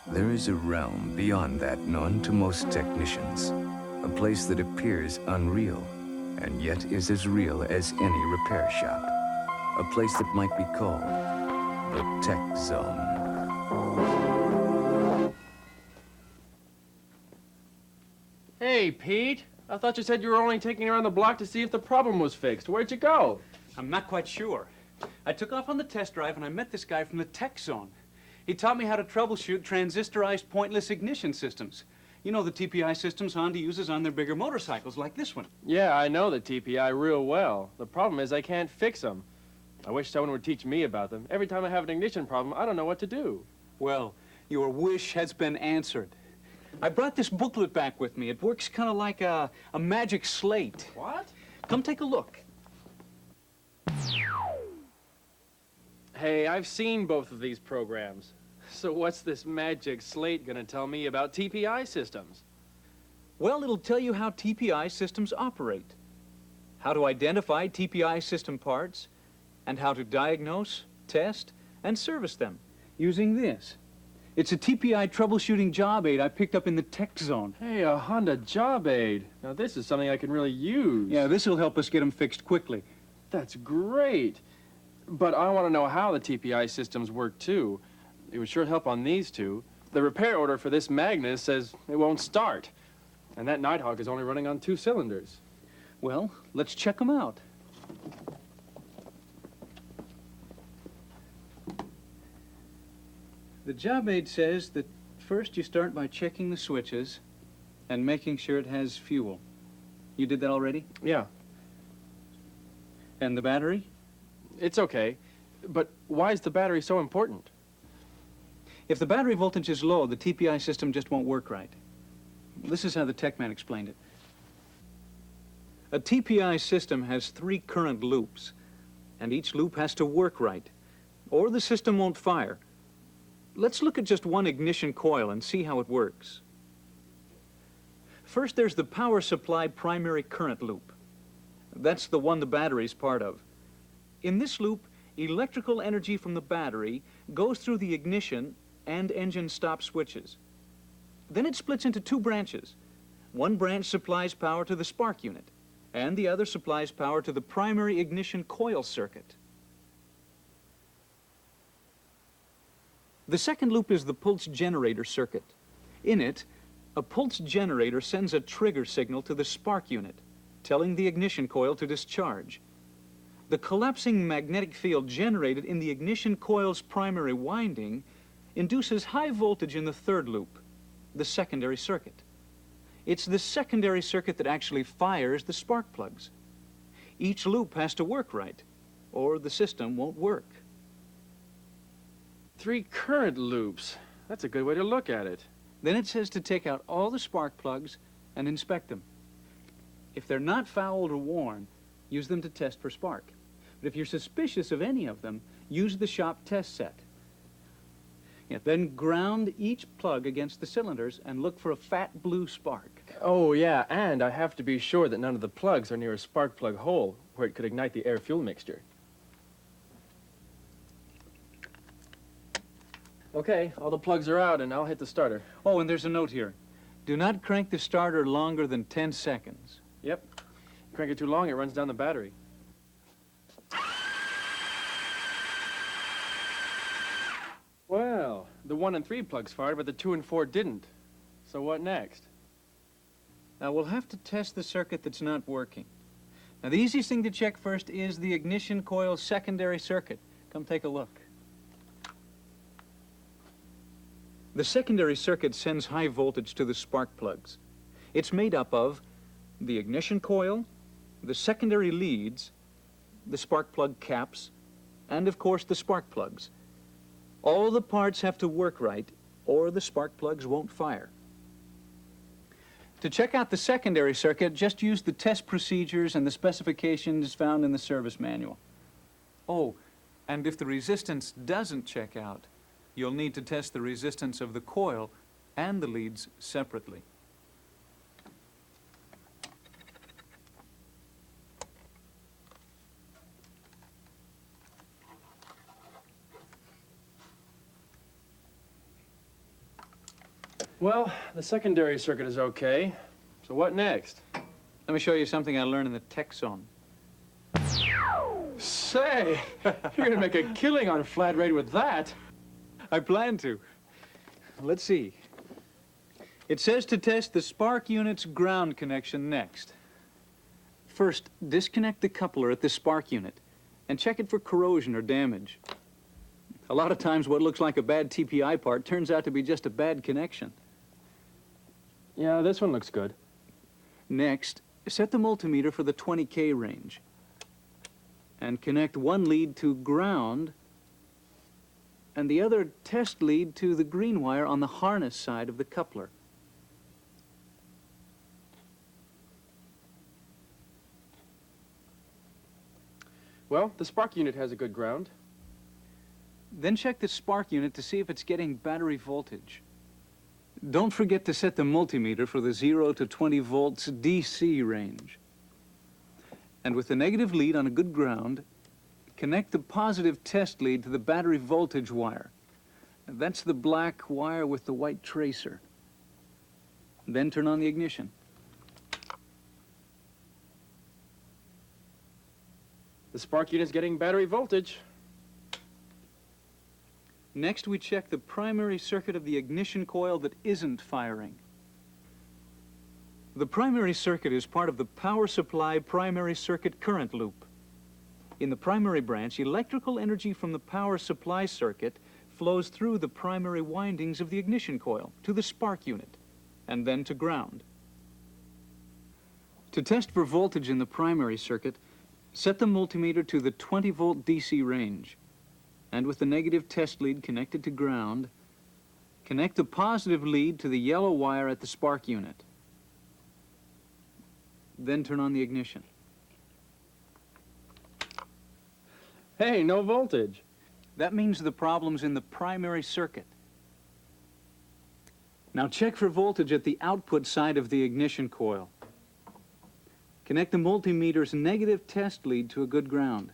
There is a realm beyond that known to most technicians. A place that appears unreal, and yet is as real as any repair shop. A place that might be called the Tech Zone. Hey, Pete. I thought you said you were only taking around the block to see if the problem was fixed. Where'd you go? I'm not quite sure. I took off on the test drive and I met this guy from the Tech Zone. He taught me how to troubleshoot transistorized pointless ignition systems. You know the TPI systems Honda uses on their bigger motorcycles like this one. Yeah, I know the TPI real well. The problem is I can't fix them. I wish someone would teach me about them. Every time I have an ignition problem, I don't know what to do. Well, your wish has been answered. I brought this booklet back with me. It works kind of like a magic slate. What? Come take a look. Hey, I've seen both of these programs. So what's this magic slate gonna tell me about TPI systems? Well, it'll tell you how TPI systems operate, how to identify TPI system parts, and how to diagnose, test, and service them using this. It's a TPI troubleshooting job aid I picked up in the Tech Zone. Hey, a Honda job aid. Now this is something I can really use. Yeah, this will help us get them fixed quickly. That's great. But I want to know how the TPI systems work, too. It would sure help on these two. The repair order for this Magnus says it won't start. And that Nighthawk is only running on 2 cylinders. Well, let's check them out. The job aid says that first you start by checking the switches and making sure it has fuel. You did that already? Yeah, And the battery? it's okay. But why is the battery so important? If the battery voltage is low, the TPI system just won't work right. This is how the tech man explained it. A TPI system has 3 current loops, and each loop has to work right, or the system won't fire. Let's look at just one ignition coil and see how it works. First, there's the power supply primary current loop. That's the one the battery's part of. In this loop, electrical energy from the battery goes through the ignition and engine stop switches. Then it splits into 2 branches. One branch supplies power to the spark unit, and the other supplies power to the primary ignition coil circuit. The second loop is the pulse generator circuit. In it, a pulse generator sends a trigger signal to the spark unit, telling the ignition coil to discharge. The collapsing magnetic field generated in the ignition coil's primary winding induces high voltage in the third loop, the secondary circuit. It's the secondary circuit that actually fires the spark plugs. Each loop has to work right, or the system won't work. 3 current loops. That's a good way to look at it. Then it says to take out all the spark plugs and inspect them. If they're not fouled or worn, use them to test for spark. But if you're suspicious of any of them, use the shop test set. Yeah, then ground each plug against the cylinders and look for a fat blue spark. Oh, yeah, and I have to be sure that none of the plugs are near a spark plug hole where it could ignite the air-fuel mixture. Okay, all the plugs are out, and I'll hit the starter. Oh, and there's a note here. Do not crank the starter longer than 10 seconds. Yep. Crank it too long, it runs down the battery. Well, the 1 and 3 plugs fired, but the 2 and 4 didn't. So what next? Now, we'll have to test the circuit that's not working. Now, the easiest thing to check first is the ignition coil secondary circuit. Come take a look. The secondary circuit sends high voltage to the spark plugs. It's made up of the ignition coil, the secondary leads, the spark plug caps, and of course the spark plugs. All the parts have to work right, or the spark plugs won't fire. To check out the secondary circuit, just use the test procedures and the specifications found in the service manual. Oh, and if the resistance doesn't check out, you'll need to test the resistance of the coil and the leads separately. Well, the secondary circuit is okay. So what next? Let me show you something I learned in the tech zone. Say, you're gonna make a killing on flat rate with that. I plan to. Let's see. It says to test the spark unit's ground connection next. First, disconnect the coupler at the spark unit and check it for corrosion or damage. A lot of times what looks like a bad TPI part turns out to be just a bad connection. Yeah, this one looks good. Next, set the multimeter for the 20K range and connect one lead to ground and the other test lead to the green wire on the harness side of the coupler. Well, the spark unit has a good ground. Then check the spark unit to see if it's getting battery voltage. Don't forget to set the multimeter for the 0 to 20 volts DC range. And with the negative lead on a good ground, connect the positive test lead to the battery voltage wire. That's the black wire with the white tracer. Then turn on the ignition. The spark unit's getting battery voltage. Next, we check the primary circuit of the ignition coil that isn't firing. The primary circuit is part of the power supply primary circuit current loop. In the primary branch, electrical energy from the power supply circuit flows through the primary windings of the ignition coil to the spark unit and then to ground. To test for voltage in the primary circuit, set the multimeter to the 20-volt DC range. And with the negative test lead connected to ground, connect the positive lead to the yellow wire at the spark unit. Then turn on the ignition. Hey, no voltage. That means the problem's in the primary circuit. Now check for voltage at the output side of the ignition coil. Connect the multimeter's negative test lead to a good ground.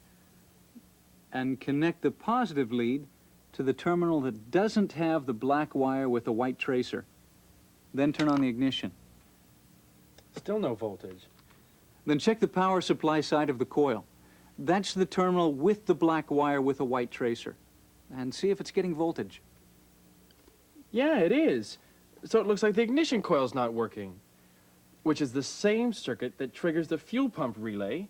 And connect the positive lead to the terminal that doesn't have the black wire with the white tracer. Then turn on the ignition. Still no voltage. Then check the power supply side of the coil. That's the terminal with the black wire with a white tracer. And see if it's getting voltage. Yeah, it is. So it looks like the ignition coil's not working, which is the same circuit that triggers the fuel pump relay,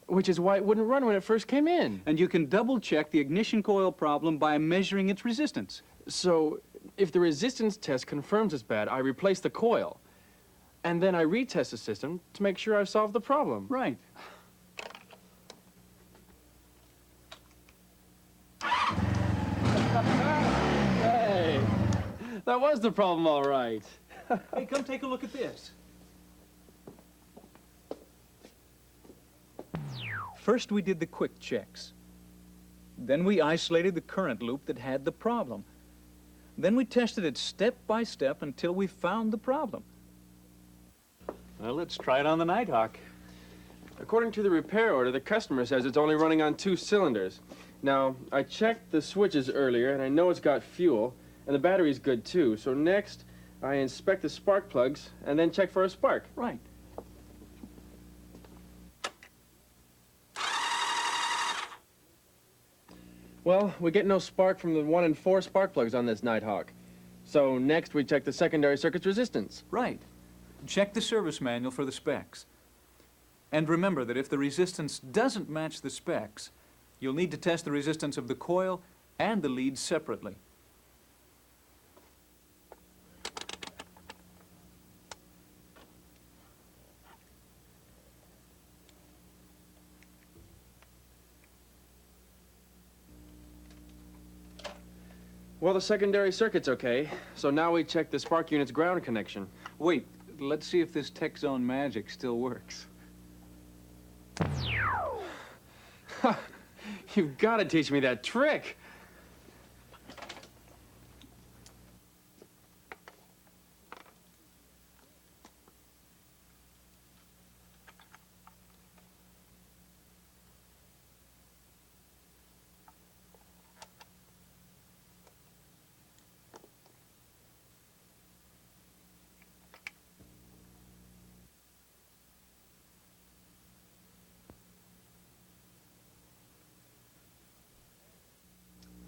which is why it wouldn't run when it first came in. And you can double check the ignition coil problem by measuring its resistance. So if the resistance test confirms it's bad, I replace the coil. And then I retest the system to make sure I've solved the problem. Right. Hey, that was the problem, all right. Hey, come take a look at this. First, we did the quick checks. Then we isolated the current loop that had the problem. Then we tested it step by step until we found the problem. Well, let's try it on the Nighthawk. According to the repair order, the customer says it's only running on 2 cylinders. Now, I checked the switches earlier, and I know it's got fuel, and the battery's good too. So next, I inspect the spark plugs, and then check for a spark. Right. Well, we get no spark from the 1 and 4 spark plugs on this Nighthawk. So next, we check the secondary circuit's resistance. Right. Check the service manual for the specs. And remember that if the resistance doesn't match the specs, you'll need to test the resistance of the coil and the leads separately. Well, the secondary circuit's okay, so now we check the spark unit's ground connection. Wait, let's see if this Tech Zone magic still works. You've got to teach me that trick.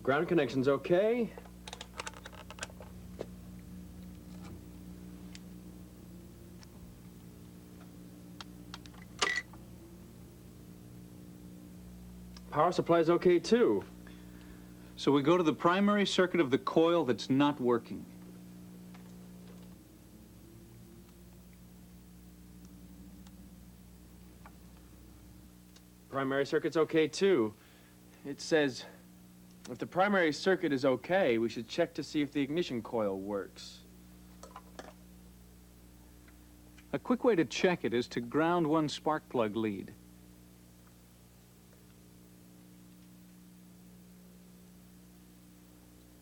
Ground connection's okay. Power supply's okay too. So we go to the primary circuit of the coil that's not working. Primary circuit's okay too. It says if the primary circuit is okay, we should check to see if the ignition coil works. A quick way to check it is to ground one spark plug lead.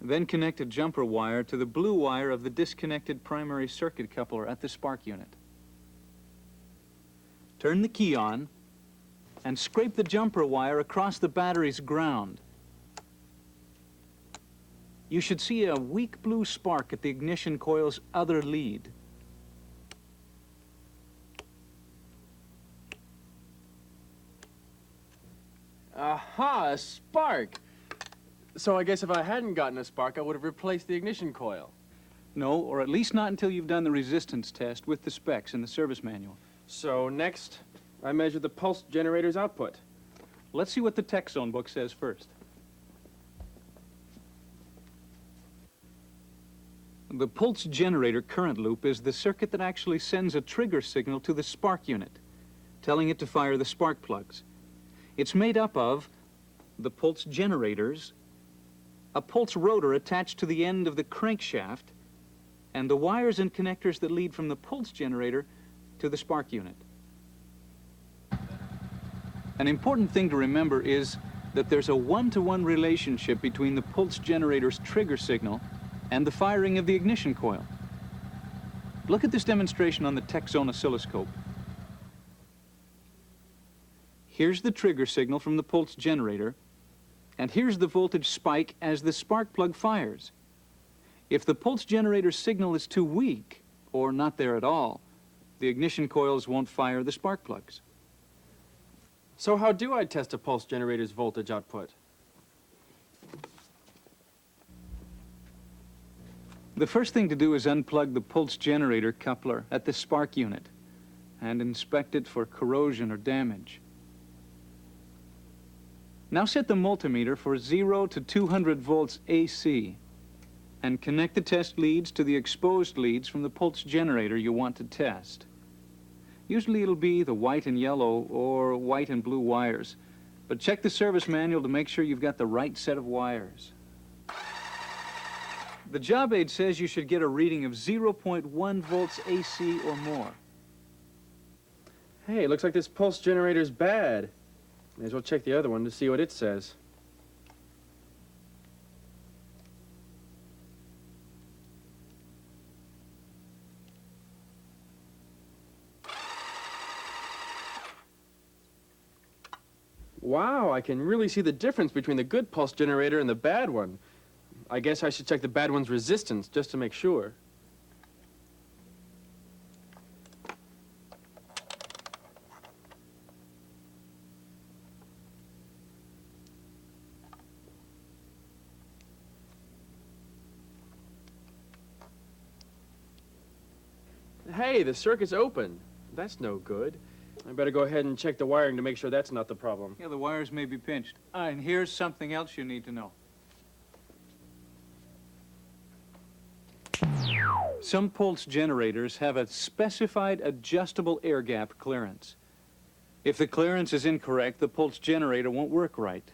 Then connect a jumper wire to the blue wire of the disconnected primary circuit coupler at the spark unit. Turn the key on and scrape the jumper wire across the battery's ground. You should see a weak blue spark at the ignition coil's other lead. Aha, a spark! So I guess if I hadn't gotten a spark, I would have replaced the ignition coil. No, or at least not until you've done the resistance test with the specs in the service manual. So next, I measure the pulse generator's output. Let's see what the tech zone book says first. The pulse generator current loop is the circuit that actually sends a trigger signal to the spark unit, telling it to fire the spark plugs. It's made up of the pulse generators, a pulse rotor attached to the end of the crankshaft, and the wires and connectors that lead from the pulse generator to the spark unit. An important thing to remember is that there's a one-to-one relationship between the pulse generator's trigger signal and the firing of the ignition coil. Look at this demonstration on the tech zone oscilloscope. Here's the trigger signal from the pulse generator, and here's the voltage spike as the spark plug fires. If the pulse generator signal is too weak, or not there at all, the ignition coils won't fire the spark plugs. So how do I test a pulse generator's voltage output? The first thing to do is unplug the pulse generator coupler at the spark unit and inspect it for corrosion or damage. Now set the multimeter for 0 to 200 volts AC and connect the test leads to the exposed leads from the pulse generator you want to test. Usually it'll be the white and yellow or white and blue wires, but check the service manual to make sure you've got the right set of wires. The job aid says you should get a reading of 0.1 volts AC or more. Hey, looks like this pulse generator's bad. May as well check the other one to see what it says. Wow, I can really see the difference between the good pulse generator and the bad one. I guess I should check the bad one's resistance just to make sure. Hey, the circuit's open. That's no good. I better go ahead and check the wiring to make sure that's not the problem. Yeah, the wires may be pinched. And here's something else you need to know. Some pulse generators have a specified adjustable air gap clearance. If the clearance is incorrect, the pulse generator won't work right.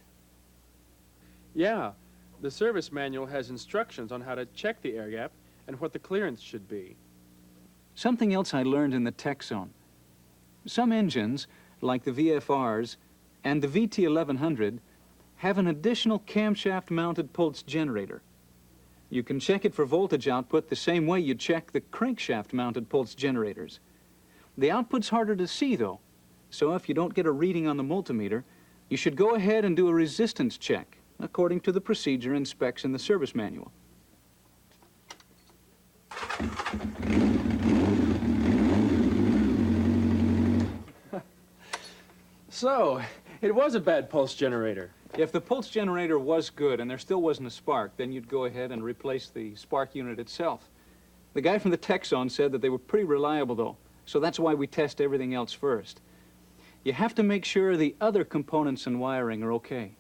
Yeah, the service manual has instructions on how to check the air gap and what the clearance should be. Something else I learned in the tech zone. Some engines, like the VFRs and the VT1100, have an additional camshaft-mounted pulse generator. You can check it for voltage output the same way you check the crankshaft-mounted pulse generators. The output's harder to see, though, so if you don't get a reading on the multimeter, you should go ahead and do a resistance check, according to the procedure and specs in the service manual. So, it was a bad pulse generator. If the pulse generator was good and there still wasn't a spark, then you'd go ahead and replace the spark unit itself. The guy from the tech zone said that they were pretty reliable, though, so that's why we test everything else first. You have to make sure the other components and wiring are okay.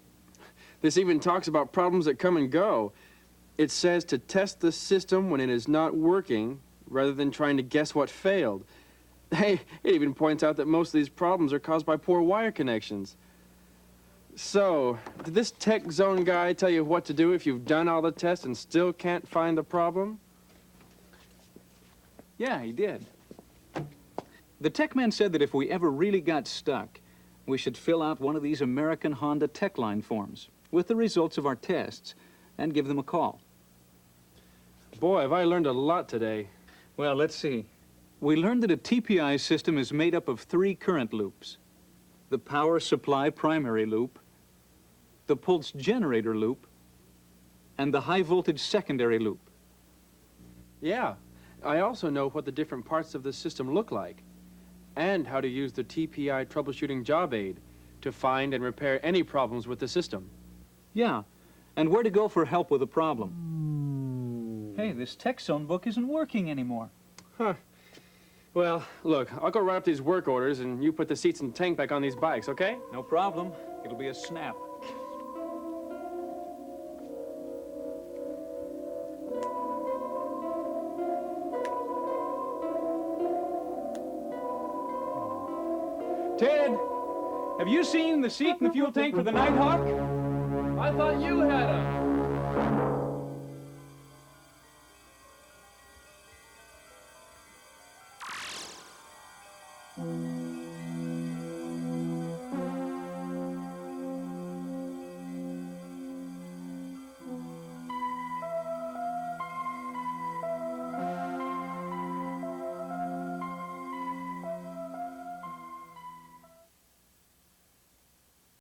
This even talks about problems that come and go. It says to test the system when it is not working, rather than trying to guess what failed. Hey, it even points out that most of these problems are caused by poor wire connections. So, did this tech zone guy tell you what to do if you've done all the tests and still can't find the problem? Yeah, he did. The tech man said that if we ever really got stuck, we should fill out one of these American Honda Tech Line forms with the results of our tests and give them a call. Boy, have I learned a lot today. Well, let's see. We learned that a TPI system is made up of 3 current loops: the power supply primary loop, the pulse generator loop, and the high voltage secondary loop. Yeah, I also know what the different parts of the system look like, and how to use the TPI troubleshooting job aid to find and repair any problems with the system. Yeah, and where to go for help with a problem. Hey, this tech zone book isn't working anymore. Huh. Well, look, I'll go write up these work orders and you put the seats and tank back on these bikes, okay? No problem. It'll be a snap. Ted, have you seen the seat and the fuel tank for the Nighthawk? I thought you had them.